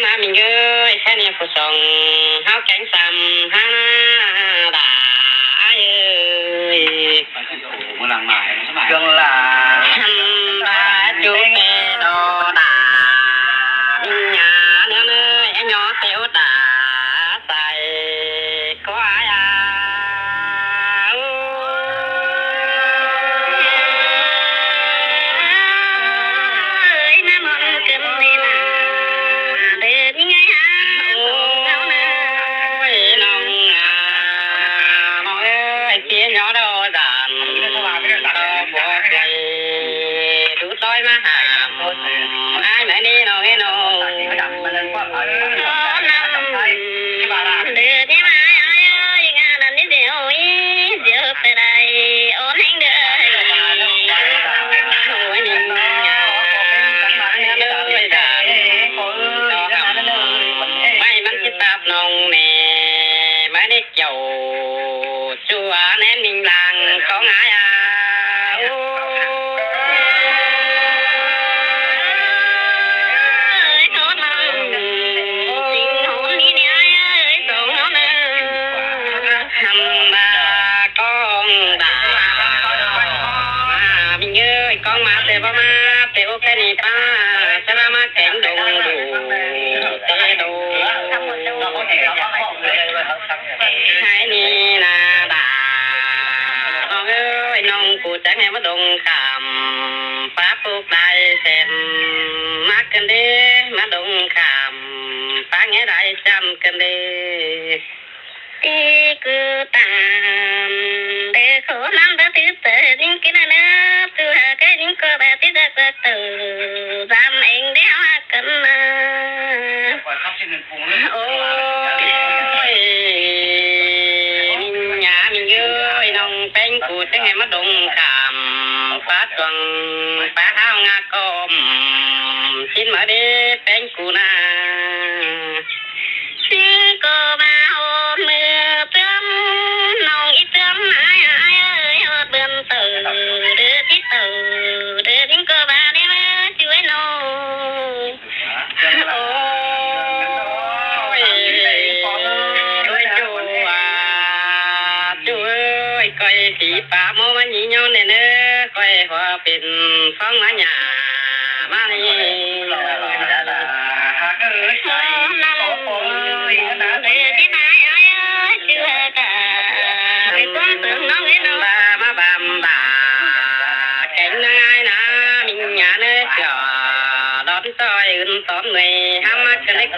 มามีเงยแค่นี้ผู้ส่งเฮาแกงซ้ำหาดาเอ้ยมื้อหลังหมายเครื่องลาทำบาจุเปโดดาอิญญาเนื้อเนยไอ้หยอเตวดาใส่ก็อายาHãy subscribe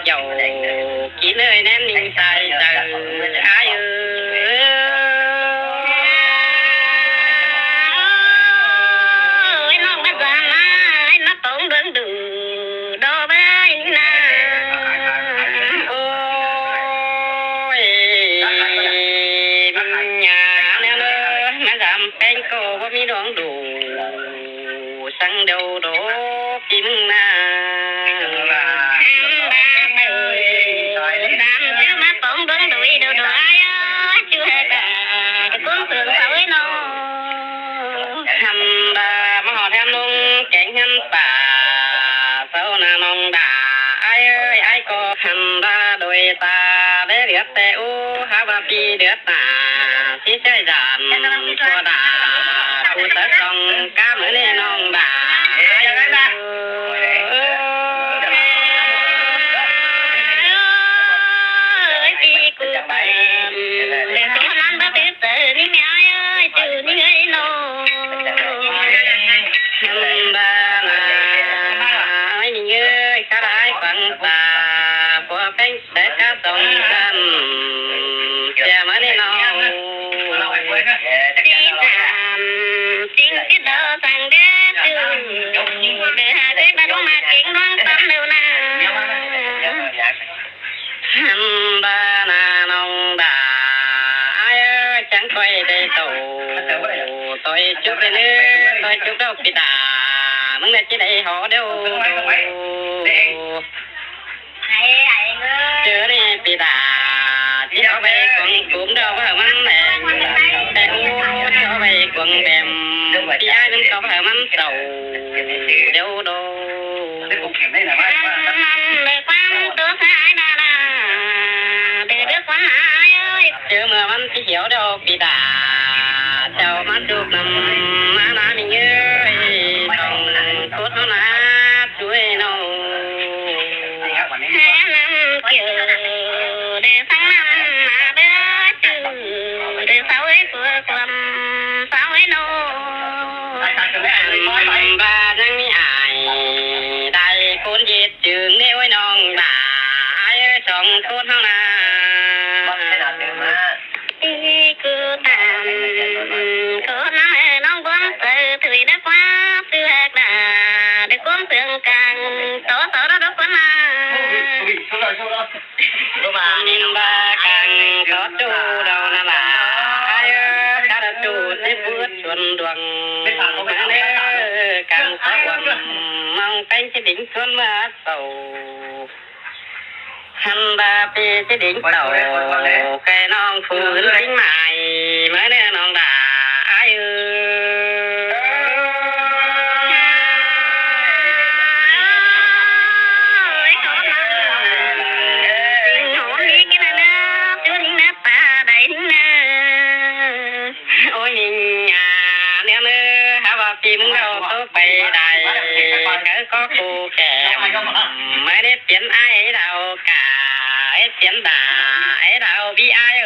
cho kênh Ghiền Mì Gõ để không bỏ lỡ hiểu đâu bị đà chào mắt chụp nằm má ná mình ơi đồng cốt nó ná chuối nâu hai năm kiểu để tháng năm mà bữa trừ để sáu ấy của quầm sáu ấy nô ba răng mi ai đại côn diệt trường nêu ấy non đà ai trong cốt nó ná cứ tạm có nói nông quân từ thủy đã quá từ hạt đà để cuốn tượng càng tổ tổ đó đó quân ba càng có chu đầu là ai cả đã chu để bước xuân đường càng có quần mong cánh sẽ đỉnh xuân mà sầu hăm ba pi sẽ đỉnh tàu cái non phù tính mài mới nên non đà ai ôi nhìn nhà nè nè hả bà phim đâu tôi bay đài cái có cô kẻ mới đến tiền ai đâu cả ấy tiền đà ấy đâu vì ai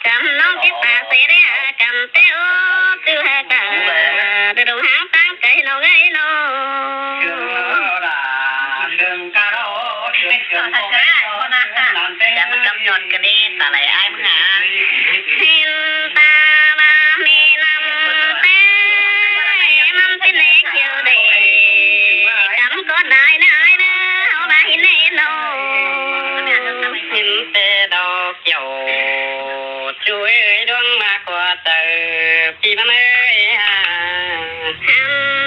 cầm nó cái bà xe đấy à cầm téo từ hà cả từ đầu háng tăng cây nó gây nó trường ca đó trường trường con dạ mình cầm nhọn cái đi ta lại ai mà hả xin ta ba mi năm té năm tên này chiều để cầm có đại đại đó họ ba hin này nó hin tê đâu chiều chuối đoan mà qua từ khi mà ơi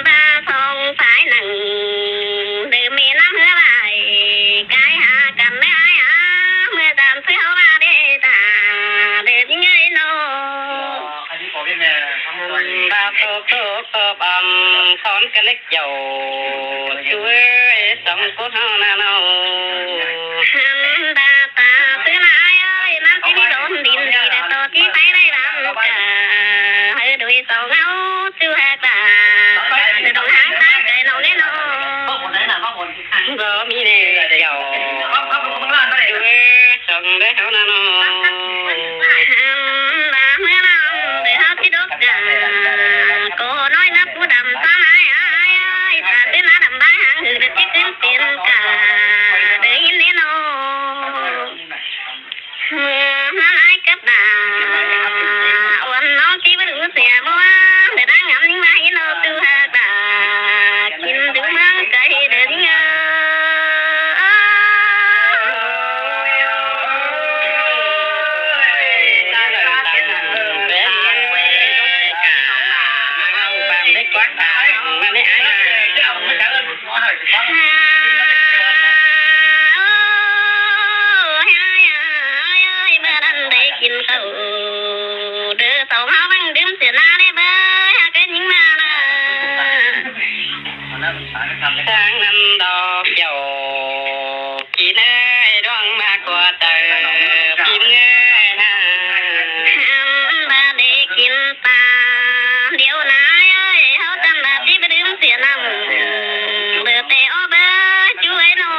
ba phong phải nặng từ miền Nam hứa bài cái hạ cầm mấy ai hả mưa tạm phía ba để ta để những người nô ba tô bầm con cái lếch dầu chuối sống cốt hao na nô ba ta phía ai ơi mang cái đi đốn đi để tôi chỉ thấy đây làm cả hơi đuôi sầu ngáo chưa hạt là từ đồng háng ta cây nào nghe nó có mi nè dầu chưa sống để hao na nó ba mưa năm để hao chỉ đốt cô nói nắp của đầm ta ai ai ta tới lá đầm bái hàng người được chỉ kiếm tiền cả để yên nè nó ai cấp đà ôn nó chỉ với đứa xe mua để đang ngắm những mai nó từ hà đà kim đứng mang cây để đi tháng năm đo dầu chỉ nơi đoan mà qua tờ phim nghe ba để kim ta điều nãy ơi hao tâm là chỉ biết đứng tiền năm bờ tè ô bơ chú ấy nó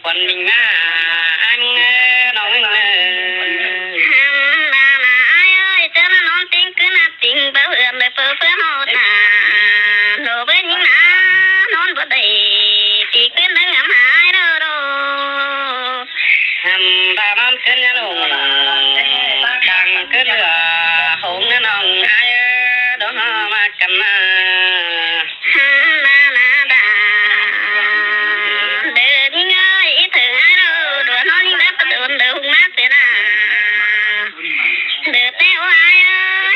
คนมิงมาอังน้องหันมาเอ้ยเจอมานอนติงคือนับติงเบื่อเลยเฟื่อเฮาตาโนเบิ่งนานอนบ่ได้สิขึ้นนึงหายเด้อหันบามันขึ้นยะลงกังขึ้นเรือหงน้องหายดอกมากันมาหันมาดาเดินง่ายถึงให้เราดวนนอนยิ่งได้ประตูเดินมาเสียนะเดินเต้วาย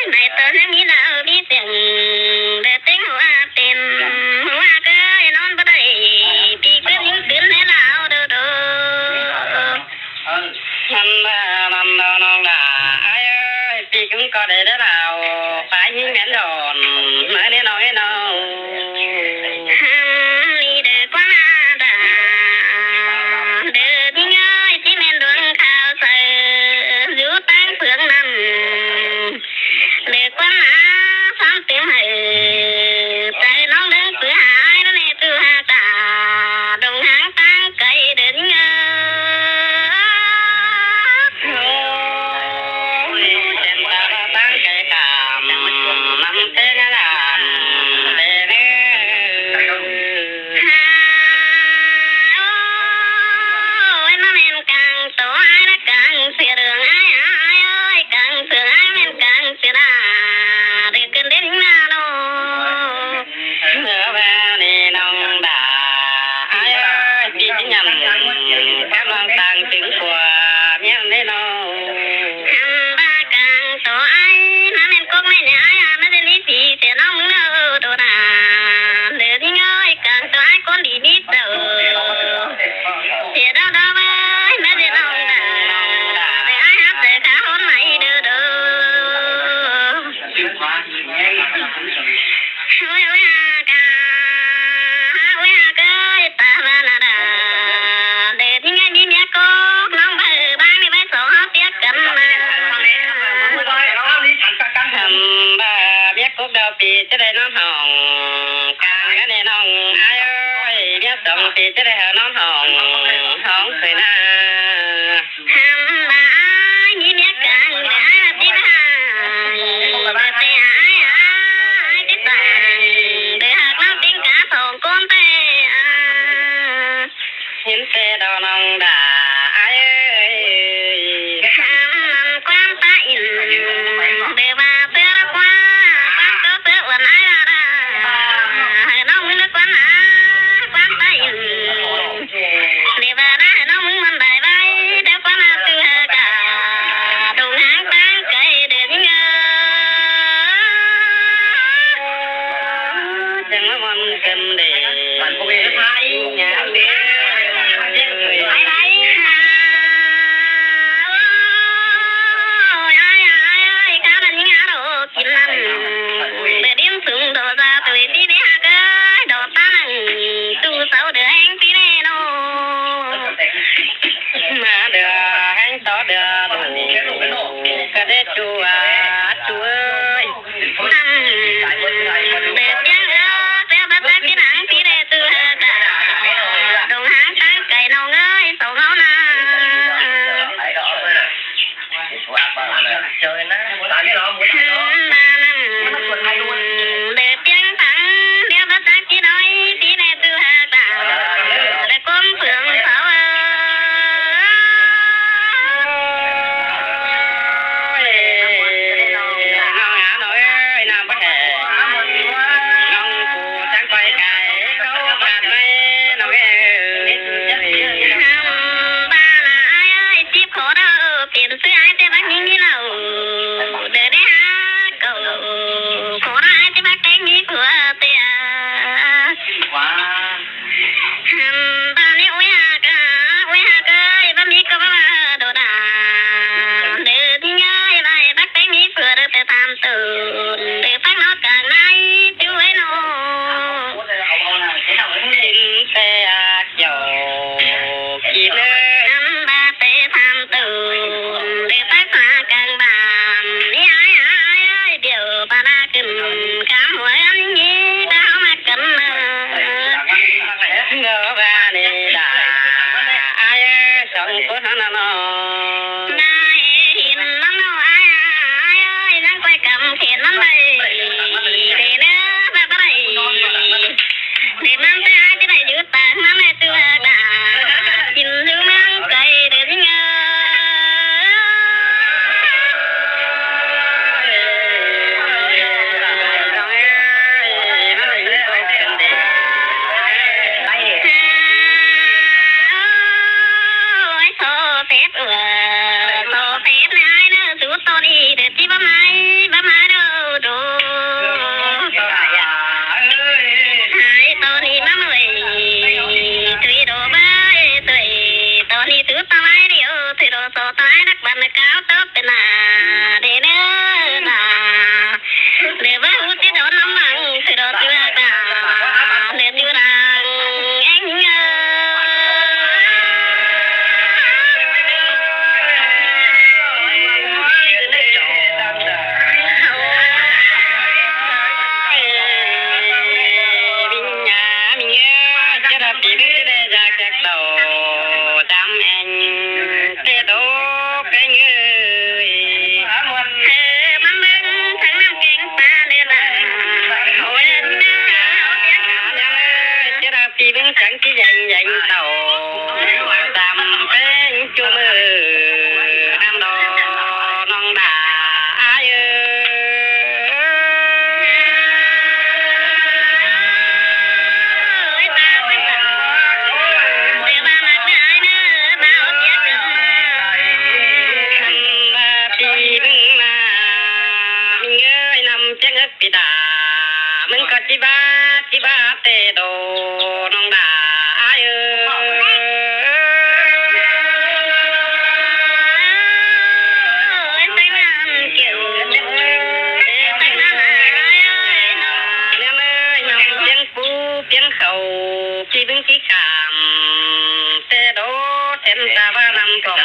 ไม่เตือนให้มีเรามีเสียงเดินเต้งหัวเป็นหัวเกยนอนบ่ได้ปีขึ้นยิ่งขึ้นให้เราเด้อหันมาน้องดาเอ้ยปีขึ้นก็ได้เราไปยิ่งแม่นโดนเมื่อนี้น้อยน้องหันนี่เด้อกว่าดาเดินง่ายที่แม่นดวงขาวใสอยู่ตั้งเผืองนั้นเด็กกว่าฟังเสียงให้ใจน้องเดินเปื่อหายแล้วนี่ตัวหาตาดงหางตั้งไกลเดินเงาโอ้ยเส้นตาตั้งไกลกามน้ำเตือนลานเดินโอ้ยมาแม่นกลางตัวไอ้ละกลางเสียเรื่องไอ้กลางเสือไอ้แม่นกลางเสียดาเดินกันเด่นหน้าโลเมื่อแววนี่น้องดาไอ้พี่จิยำกำลังต่างถึงกว่าเมียได้น้องทำบ้ากลางตัวไอ้มาแม่นกกแม่เนี่ยไอ้มาเดินนี่พี่เสียน้องมึงเด้อโดดาเดินง่ายกลางตัวไอ้คนดีนิดเด้อเสียดาวเว้ยแม่เด้น้องดาได้ไอ้ฮับแต่ขาคนใหม่เด้อเว้ยกาเว้ยเกยตาบานาดาเดินง่ายมีเมียกกน้องเบื่อบ้านนี่ไว้สองเฮาเปียกกันมาทำบ้าเมียกกดาวปีจะได้น้องห้องกลางกันนี่น้องอ้ายเอ้ยเมียสองปีจะได้หาน้องห้องเคยนะทำบ้ามีเมียกลางเด้ออ้ายมาติดหาเด้อแต่อ้ายติดตาเด้อหากน้องติงกาสองก้นเตเห็นแต่ดอกน้องดาอ้ายเอ้ยทำความตาอินเด้อว่าเตือละกว่าความเตือวันอ้ายดาให้น้องมึงละกว่านะความตาอินเด้อว่านะให้น้องมึงมันได้ไว้เด้อกว่านะเตือกาดงหางตั้งไกลเดินเงาจังว่ามันกันเด้มันบ่ได้พายหยังเด้ไปข้ามันยังหาโรกินนั่นเดินถึงโดซาตัวที่ได้หาเกยโดตานังตู้เสาเดือแห่งที่แน่นมาเดือแห่งต่อเดือดูก็ได้จัวเอ้ยเด็ดยังเสียบัตรที่หนังที่ได้ตัวกาดงหางตั้งไก่น้องเอ้ยสองเอานาเจอนะตายไม่รอหมดแล้วเด็ดยังตั้งเดี๋ยวบัตรที่น้อยที่ได้ตัวตาได้ก้มเผืองเสา เจงปิดามึงก็จิบาเตโดน้องดาเอ้ยใส่น้ำเกี่ยวใส่น้ำเนี่ยเลยน้องเพียงปูเพียงเขาพี่บึงที่ขามเตโดเต็มตาบ้านำทอง